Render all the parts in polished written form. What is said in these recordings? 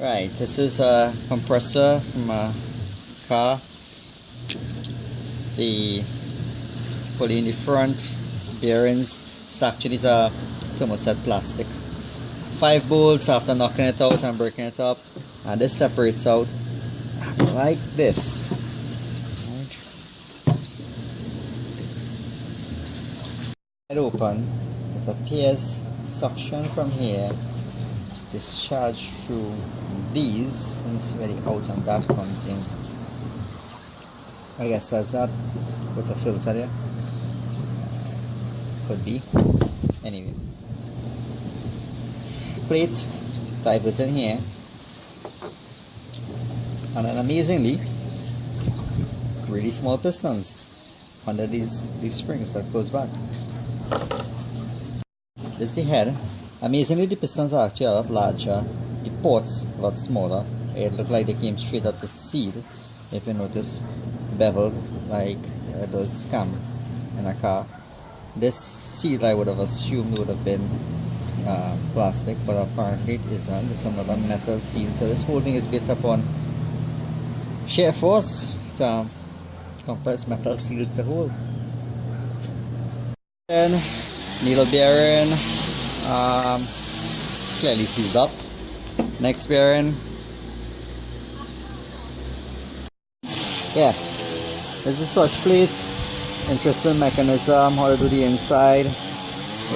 Right, this is a compressor from a car. The pulley in the front, bearings, it's actually a thermoset plastic. 5 bolts after knocking it out and breaking it up, and this separates out like this. It open, it appears suction from here, discharge through these. Let me see where the out and that comes in. I guess that's that with a filter there. Could be. Anyway, plate, divert in here, and then amazingly, really small pistons under these springs that goes back. This is the head. Amazingly, the pistons are actually a lot larger, the ports a lot smaller. It looked like they came straight up the seal. If you notice, beveled like those scam in a car. This seal I would have assumed would have been plastic, but apparently it isn't. It's another metal seal. So this whole thing is based upon shear force. Compressed metal seals the hole. Then needle bearing, clearly sealed up. Next bearing, yeah, this is switch plate. Interesting mechanism, how to do the inside.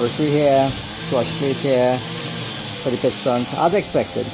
Rotary here, switch plate here for the pistons, as expected.